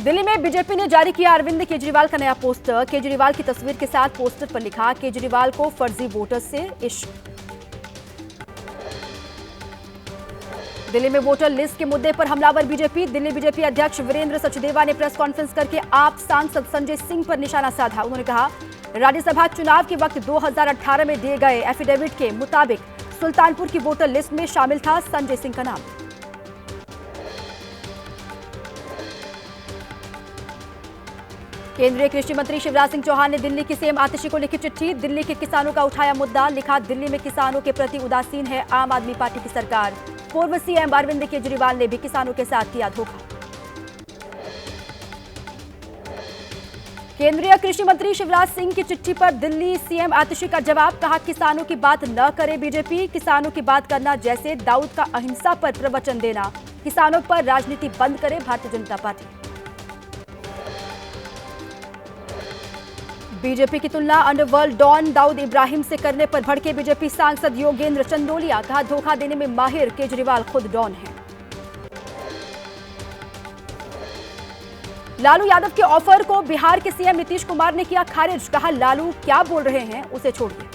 दिल्ली में बीजेपी ने जारी किया अरविंद केजरीवाल का नया पोस्टर। केजरीवाल की तस्वीर के साथ पोस्टर पर लिखा, केजरीवाल को फर्जी वोटर्स से इश्क। दिल्ली में वोटर लिस्ट के मुद्दे पर हमलावर बीजेपी। दिल्ली बीजेपी अध्यक्ष वीरेंद्र सचदेवा ने प्रेस कॉन्फ्रेंस करके आप सांसद संजय सिंह पर निशाना साधा। उन्होंने कहा, राज्यसभा चुनाव के वक्त 2018 में दिए गए एफिडेविट के मुताबिक सुल्तानपुर की वोटर लिस्ट में शामिल था संजय सिंह का नाम। केंद्रीय कृषि मंत्री शिवराज सिंह चौहान ने दिल्ली की सीएम आतिशी को लिखी चिट्ठी। दिल्ली के किसानों का उठाया मुद्दा, लिखा, दिल्ली में किसानों के प्रति उदासीन है आम आदमी पार्टी की सरकार। पूर्व सीएम अरविंद केजरीवाल ने भी किसानों के साथ किया धोखा। केंद्रीय कृषि मंत्री शिवराज सिंह की चिट्ठी पर दिल्ली सीएम आतिशी का जवाब, कहा, किसानों की बात न करे बीजेपी। किसानों की बात करना जैसे दाऊद का अहिंसा पर प्रवचन देना। किसानों पर राजनीति बंद करे भारतीय जनता पार्टी। बीजेपी की तुलना अंडरवर्ल्ड डॉन दाऊद इब्राहिम से करने पर भड़के बीजेपी सांसद योगेंद्र चंदोलिया। कहा, धोखा देने में माहिर केजरीवाल खुद डॉन है। लालू यादव के ऑफर को बिहार के सीएम नीतीश कुमार ने किया खारिज। कहा, लालू क्या बोल रहे हैं उसे छोड़िए।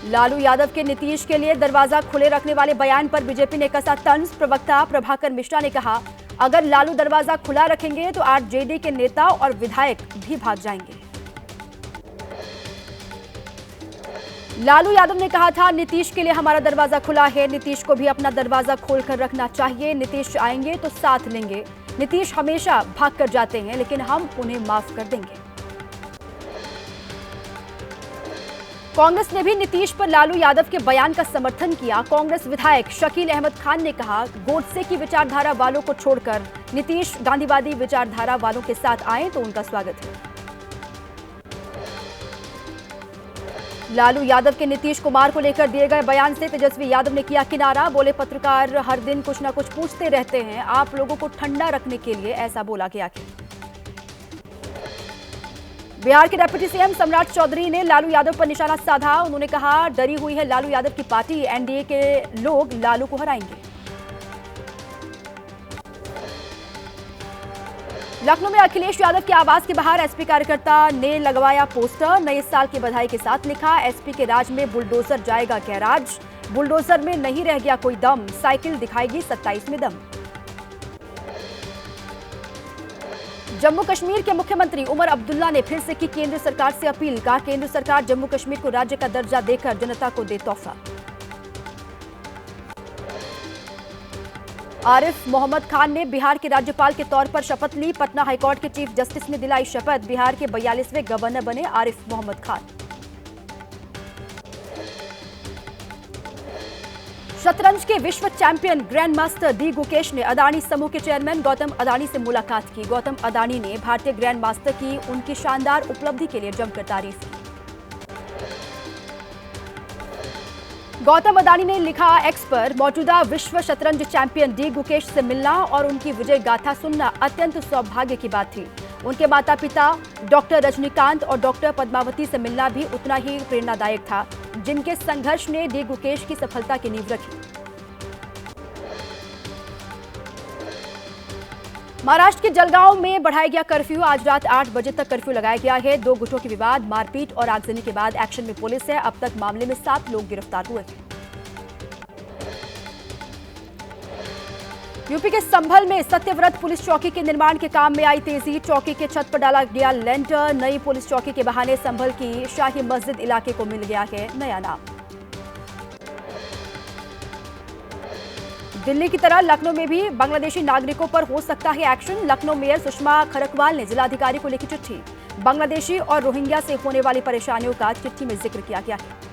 लालू यादव के नीतीश के लिए दरवाजा खुले रखने वाले बयान पर बीजेपी ने कसा तंज। प्रवक्ता प्रभाकर मिश्रा ने कहा, अगर लालू दरवाजा खुला रखेंगे तो आरजेडी के नेता और विधायक भी भाग जाएंगे। लालू यादव ने कहा था, नीतीश के लिए हमारा दरवाजा खुला है, नीतीश को भी अपना दरवाजा खोलकर रखना चाहिए। नीतीश आएंगे तो साथ लेंगे। नीतीश हमेशा भाग कर जाते हैं, लेकिन हम उन्हें माफ कर देंगे। कांग्रेस ने भी नीतीश पर लालू यादव के बयान का समर्थन किया। कांग्रेस विधायक शकील अहमद खान ने कहा, गोडसे की विचारधारा वालों को छोड़कर नीतीश गांधीवादी विचारधारा वालों के साथ आए तो उनका स्वागत है। लालू यादव के नीतीश कुमार को लेकर दिए गए बयान से तेजस्वी यादव ने किया किनारा। बोले, पत्रकार हर दिन कुछ ना कुछ पूछते रहते हैं, आप लोगों को ठंडा रखने के लिए ऐसा बोला गया। बिहार के डिप्टी सीएम सम्राट चौधरी ने लालू यादव पर निशाना साधा। उन्होंने कहा, डरी हुई है लालू यादव की पार्टी, एनडीए के लोग लालू को हराएंगे। लखनऊ में अखिलेश यादव के आवास के बाहर एसपी कार्यकर्ता ने लगवाया पोस्टर। नए साल की बधाई के साथ लिखा, एसपी के राज में बुलडोजर जाएगा गैराज। बुलडोजर में नहीं रह गया कोई दम, साइकिल दिखाएगी 27 में दम। जम्मू कश्मीर के मुख्यमंत्री उमर अब्दुल्ला ने फिर से की केंद्र सरकार से अपील। कहा, केंद्र सरकार जम्मू कश्मीर को राज्य का दर्जा देकर जनता को दे तोहफा। आरिफ मोहम्मद खान ने बिहार के राज्यपाल के तौर पर शपथ ली। पटना हाईकोर्ट के चीफ जस्टिस ने दिलाई शपथ। बिहार के 42वें गवर्नर बने आरिफ मोहम्मद खान। शतरंज के विश्व champion grand master D Gukesh ने अदानी समूह के चेयरमैन गौतम अदानी से मुलाकात की। गौतम अदानी ने भारतीय ग्रैंड मास्टर की उनकी शानदार उपलब्धि के लिए जमकर तारीफ की। गौतम अदानी ने लिखा एक्स पर, मौजूदा विश्व शतरंज चैंपियन डी गुकेश से मिलना और उनकी विजय गाथा सुनना अत्यंत सौभाग्य की बात थी। उनके माता पिता डॉक्टर रजनीकांत और डॉक्टर पद्मावती से मिलना भी उतना ही प्रेरणादायक था, जिनके संघर्ष ने डी गुकेश की सफलता की नींव रखी। महाराष्ट्र के जलगांव में बढ़ाया गया कर्फ्यू। आज रात 8 बजे तक कर्फ्यू लगाया गया है। 2 गुटों के विवाद, मारपीट और आगजनी के बाद एक्शन में पुलिस है। अब तक मामले में 7 लोग गिरफ्तार हुए हैं। यूपी के संभल में सत्यव्रत पुलिस चौकी के निर्माण के काम में आई तेजी। चौकी के छत पर डाला गया लेंटर। नई पुलिस चौकी के बहाने संभल की शाही मस्जिद इलाके को मिल गया है नया नाम। दिल्ली की तरह लखनऊ में भी बांग्लादेशी नागरिकों पर हो सकता है एक्शन। लखनऊ मेयर सुषमा खरकवाल ने जिलाधिकारी को लिखी चिट्ठी। बांग्लादेशी और रोहिंग्या से होने वाली परेशानियों का चिट्ठी में जिक्र किया गया है।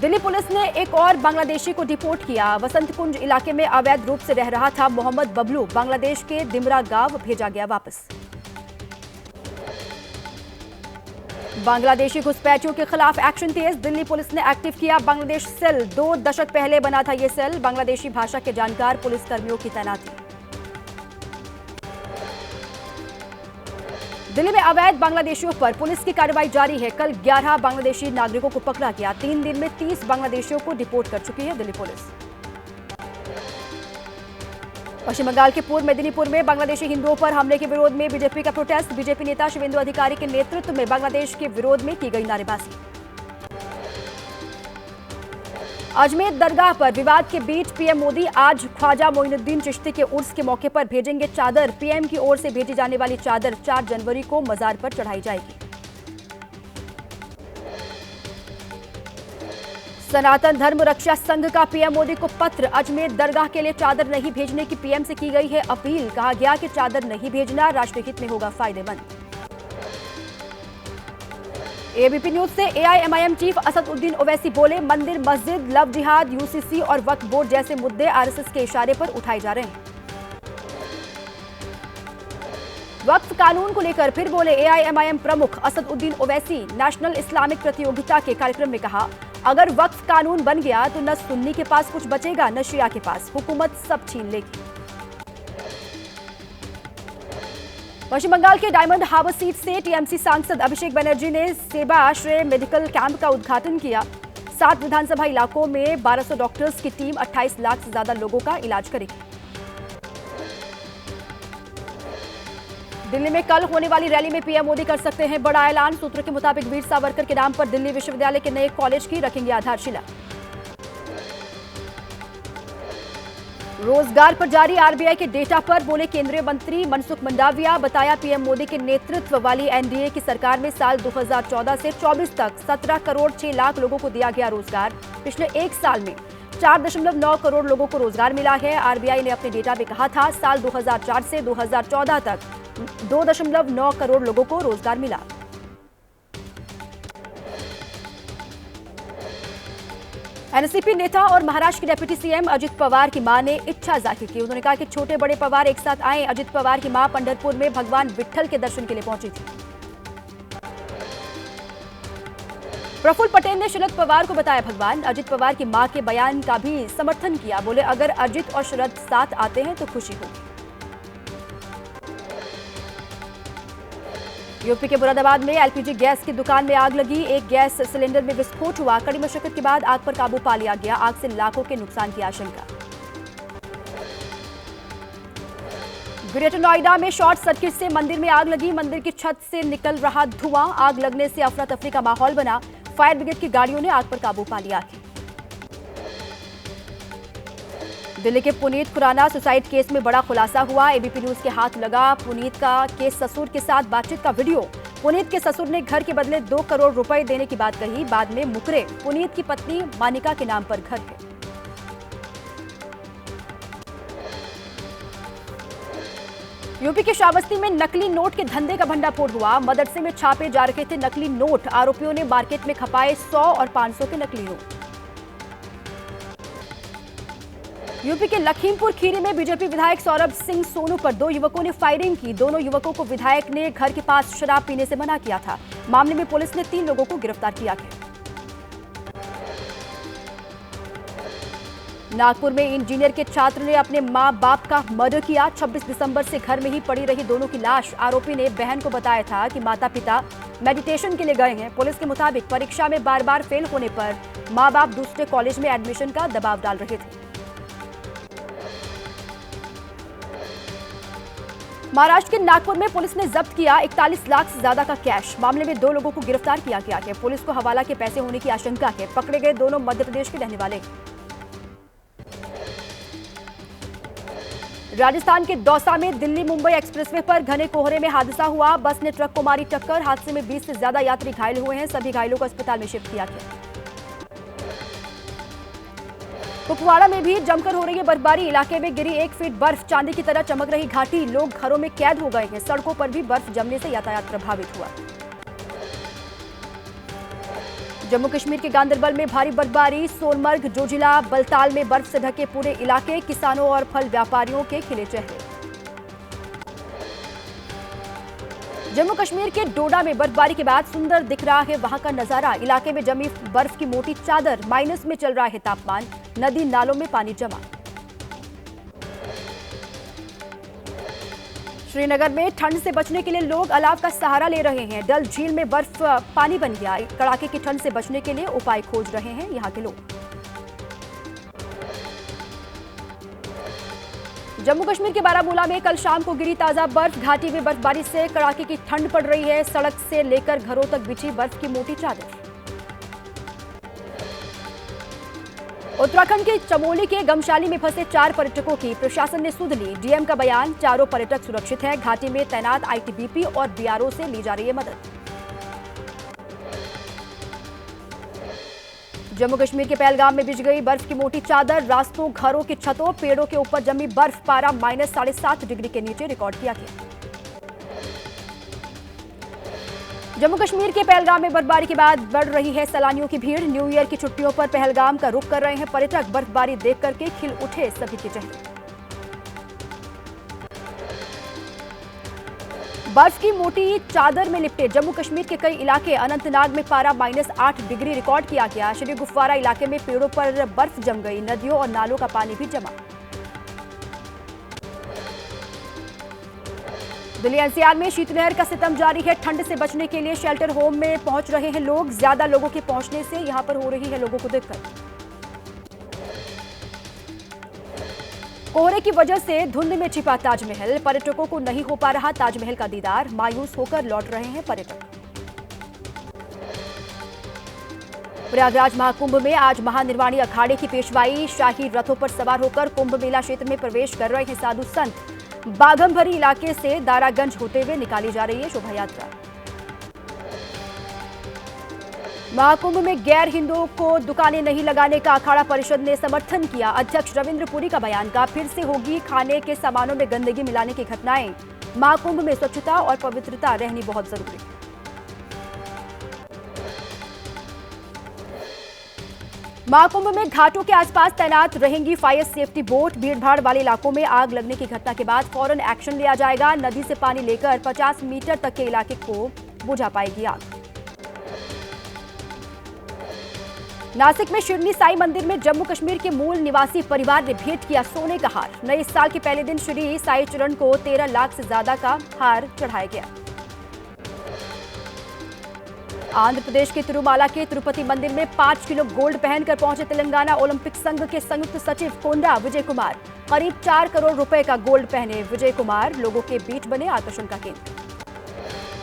दिल्ली पुलिस ने एक और बांग्लादेशी को डिपोर्ट किया। वसंत कुंज इलाके में अवैध रूप से रह रहा था मोहम्मद बबलू। बांग्लादेश के दिमरा गांव भेजा गया वापस। बांग्लादेशी घुसपैठियों के खिलाफ एक्शन तेज। दिल्ली पुलिस ने एक्टिव किया बांग्लादेश सेल। 2 दशक पहले बना था ये सेल। बांग्लादेशी भाषा के जानकार पुलिस कर्मियों की तैनाती। दिल्ली में अवैध बांग्लादेशियों पर पुलिस की कार्रवाई जारी है। कल 11 बांग्लादेशी नागरिकों को पकड़ा गया। 3 दिन में 30 बांग्लादेशियों को डिपोर्ट कर चुकी है दिल्ली पुलिस। पश्चिम बंगाल के पूर्व मेदिनीपुर में बांग्लादेशी हिंदुओं पर हमले के विरोध में बीजेपी का प्रोटेस्ट। बीजेपी नेता शुभेंदु अधिकारी के नेतृत्व में बांग्लादेश के विरोध में की गई नारेबाजी। अजमेर दरगाह पर विवाद के बीच पीएम मोदी आज ख्वाजा मोइनुद्दीन चिश्ती के उर्स के मौके पर भेजेंगे चादर। पीएम की ओर से भेजी जाने वाली चादर 4 जनवरी को मजार पर चढ़ाई जाएगी। सनातन धर्म रक्षा संघ का पीएम मोदी को पत्र। अजमेर दरगाह के लिए चादर नहीं भेजने की पीएम से की गई है अपील। कहा गया कि चादर नहीं भेजना राष्ट्रहित में होगा फायदेमंद। एबीपी न्यूज से एआईएमआईएम चीफ असदुद्दीन ओवैसी बोले, मंदिर मस्जिद, लव जिहाद, यूसीसी और वक्फ बोर्ड जैसे मुद्दे आरएसएस के इशारे पर उठाए जा रहे हैं। वक्फ कानून को लेकर फिर बोले एआईएमआईएम प्रमुख असदुद्दीन ओवैसी। नेशनल इस्लामिक प्रतियोगिता के कार्यक्रम में कहा, अगर वक्फ कानून बन गया तो न सुन्नी के पास कुछ बचेगा न शिया के पास, हुकूमत सब छीन लेगी। पश्चिम बंगाल के डायमंड हार्बर सीट से टीएमसी सांसद अभिषेक बनर्जी ने सेवा आश्रय मेडिकल कैंप का उद्घाटन किया। 7 विधानसभा इलाकों में 1200 डॉक्टर्स की टीम 28 लाख से ज्यादा लोगों का इलाज करेगी। दिल्ली में कल होने वाली रैली में पीएम मोदी कर सकते हैं बड़ा ऐलान। सूत्रों के मुताबिक वीर सावरकर के नाम पर दिल्ली विश्वविद्यालय के नए कॉलेज की रखेंगे आधारशिला। रोजगार पर जारी आरबीआई के डेटा पर बोले केंद्रीय मंत्री मनसुख मंडाविया। बताया, पीएम मोदी के नेतृत्व वाली एनडीए की सरकार में साल 2014 से 24 तक 17 करोड़ 6 लाख लोगों को दिया गया रोजगार। पिछले एक साल में 4.9 करोड़ लोगों को रोजगार मिला है। आरबीआई ने अपने डेटा में कहा था, साल 2004 से 2014 तक 2.9 करोड़ लोगों को रोजगार मिला। एनसीपी नेता और महाराष्ट्र के डिप्टी सीएम अजित पवार की मां ने इच्छा जाहिर की। उन्होंने कहा कि छोटे बड़े पवार एक साथ आए। अजित पवार की मां पंढरपुर में भगवान विट्ठल के दर्शन के लिए पहुंची थी। प्रफुल्ल पटेल ने शरद पवार को बताया भगवान। अजित पवार की मां के बयान का भी समर्थन किया। बोले, अगर अजित और शरद साथ आते हैं तो खुशी होगी। यूपी के मुरादाबाद में एलपीजी गैस की दुकान में आग लगी। एक गैस सिलेंडर में विस्फोट हुआ। कड़ी मशक्कत के बाद आग पर काबू पा लिया गया। आग से लाखों के नुकसान की आशंका। ग्रेटर नोएडा में शॉर्ट सर्किट से मंदिर में आग लगी। मंदिर की छत से निकल रहा धुआं। आग लगने से अफरा तफरी का माहौल बना। फायर ब्रिगेड की गाड़ियों ने आग पर काबू पा लिया। दिल्ली के पुनीत खुराना सुसाइड केस में बड़ा खुलासा हुआ। एबीपी न्यूज के हाथ लगा पुनीत का केस ससुर के साथ बातचीत का वीडियो। पुनीत के ससुर ने घर के बदले 2 करोड़ रुपए देने की बात कही, बाद में मुकरे। पुनीत की पत्नी मानिका के नाम पर घर है। यूपी के श्रावस्ती में नकली नोट के धंधे का भंडाफोड़ हुआ। मदरसे में छापे जा रहे थे नकली नोट। आरोपियों ने मार्केट में खपाए 100 और 500 के नकली नोट। यूपी के लखीमपुर खीरी में बीजेपी विधायक सौरभ सिंह सोनू पर 2 युवकों ने फायरिंग की। दोनों युवकों को विधायक ने घर के पास शराब पीने से मना किया था। मामले में पुलिस ने 3 लोगों को गिरफ्तार किया है। नागपुर में इंजीनियर के छात्र ने अपने मां बाप का मर्डर किया। 26 दिसंबर से घर में ही पड़ी रही दोनों की लाश। आरोपी ने बहन को बताया था कि माता पिता मेडिटेशन के लिए गए हैं। पुलिस के मुताबिक परीक्षा में बार बार फेल होने पर मां बाप दूसरे कॉलेज में एडमिशन का दबाव डाल रहे थे। महाराष्ट्र के नागपुर में पुलिस ने जब्त किया 41 लाख से ज्यादा का कैश। मामले में 2 लोगों को गिरफ्तार किया गया है। पुलिस को हवाला के पैसे होने की आशंका है। पकड़े गए दोनों मध्य प्रदेश के रहने वाले। राजस्थान के दौसा में दिल्ली मुंबई एक्सप्रेसवे पर घने कोहरे में हादसा हुआ। बस ने ट्रक को मारी टक्कर। हादसे में 20 से ज्यादा यात्री घायल हुए हैं। सभी घायलों को अस्पताल में शिफ्ट किया गया। कुपवाड़ा में भी जमकर हो रही है बर्फबारी। इलाके में गिरी 1 फीट बर्फ। चांदी की तरह चमक रही घाटी। लोग घरों में कैद हो गए हैं। सड़कों पर भी बर्फ जमने से यातायात प्रभावित हुआ। जम्मू कश्मीर के गांदरबल में भारी बर्फबारी। सोनमर्ग, जोजिला, बलताल में बर्फ से ढके पूरे इलाके। किसानों और फल व्यापारियों के खिले चेहरे। जम्मू कश्मीर के डोडा में बर्फबारी के बाद सुंदर दिख रहा है वहां का नजारा। इलाके में जमी बर्फ की मोटी चादर। माइनस में चल रहा है तापमान। नदी नालों में पानी जमा। श्रीनगर में ठंड से बचने के लिए लोग अलाव का सहारा ले रहे हैं। डल झील में बर्फ पानी बन गया। कड़ाके की ठंड से बचने के लिए उपाय खोज रहे हैं यहां के लोग। जम्मू कश्मीर के बारामूला में कल शाम को गिरी ताजा बर्फ। घाटी में बर्फबारी से कड़ाके की ठंड पड़ रही है। सड़क से लेकर घरों तक बिछी बर्फ की मोटी चादर। उत्तराखंड के चमोली के गमशाली में फंसे 4 पर्यटकों की प्रशासन ने सुध ली। डीएम का बयान, चारों पर्यटक सुरक्षित हैं। घाटी में तैनात आईटीबीपी और बीआरओ से ली जा रही है मदद। जम्मू कश्मीर के पहलगाम में बिछ गई बर्फ की मोटी चादर। रास्तों, घरों की छतों, पेड़ों के ऊपर जमी बर्फ। पारा -7.5 डिग्री के नीचे रिकॉर्ड किया गया। जम्मू कश्मीर के पहलगाम में बर्फबारी के बाद बढ़ रही है सैलानियों की भीड़। न्यू ईयर की छुट्टियों पर पहलगाम का रुख कर रहे हैं पर्यटक। बर्फबारी देख करके खिल उठे सभी के चेहरे। बर्फ की मोटी चादर में लिपटे जम्मू कश्मीर के कई इलाके। अनंतनाग में पारा -8 डिग्री रिकॉर्ड किया गया। श्री गुफवारा इलाके में पेड़ों पर बर्फ जम गई। नदियों और नालों का पानी भी जमा। दिल्ली एनसीआर में शीतलहर का सितम जारी है। ठंड से बचने के लिए शेल्टर होम में पहुंच रहे हैं लोग। ज्यादा लोगों के पहुंचने से यहां पर हो रही है लोगों को दिक्कत। कोहरे की वजह से धुंध में छिपा ताजमहल। पर्यटकों को नहीं हो पा रहा ताजमहल का दीदार। मायूस होकर लौट रहे हैं पर्यटक। प्रयागराज महाकुंभ में आज महानिर्वाणी अखाड़े की पेशवाई। शाही रथों पर सवार होकर कुंभ मेला क्षेत्र में प्रवेश कर रहे हैं साधु संत। बाघमभरी इलाके से दारागंज होते हुए निकाली जा रही है शोभा यात्रा। महाकुंभ में गैर हिंदुओं को दुकानें नहीं लगाने का अखाड़ा परिषद ने समर्थन किया। अध्यक्ष रविंद्र पुरी का बयान, का फिर से होगी खाने के सामानों में गंदगी मिलाने की घटनाएं। महाकुंभ में स्वच्छता और पवित्रता रहनी बहुत जरूरी। महाकुंभ में घाटों के आसपास तैनात रहेंगी फायर सेफ्टी बोट। भीड़भाड़ वाले इलाकों में आग लगने की घटना के बाद फौरन एक्शन लिया जाएगा। नदी से पानी लेकर 50 मीटर तक के इलाके को बुझा पाएगी आग। नासिक में शिरडी साई मंदिर में जम्मू कश्मीर के मूल निवासी परिवार ने भेंट किया सोने का हार। नए साल के पहले दिन शिरडी साई चरण को 13 लाख से ज्यादा का हार चढ़ाया गया। आंध्र प्रदेश के तिरुमाला के तिरुपति मंदिर में 5 किलो गोल्ड पहनकर पहुंचे तेलंगाना ओलंपिक संघ के संयुक्त सचिव कोंडा विजय कुमार। करीब 4 करोड़ रुपए का गोल्ड पहने विजय कुमार लोगों के बीच बने आकर्षण का केंद्र।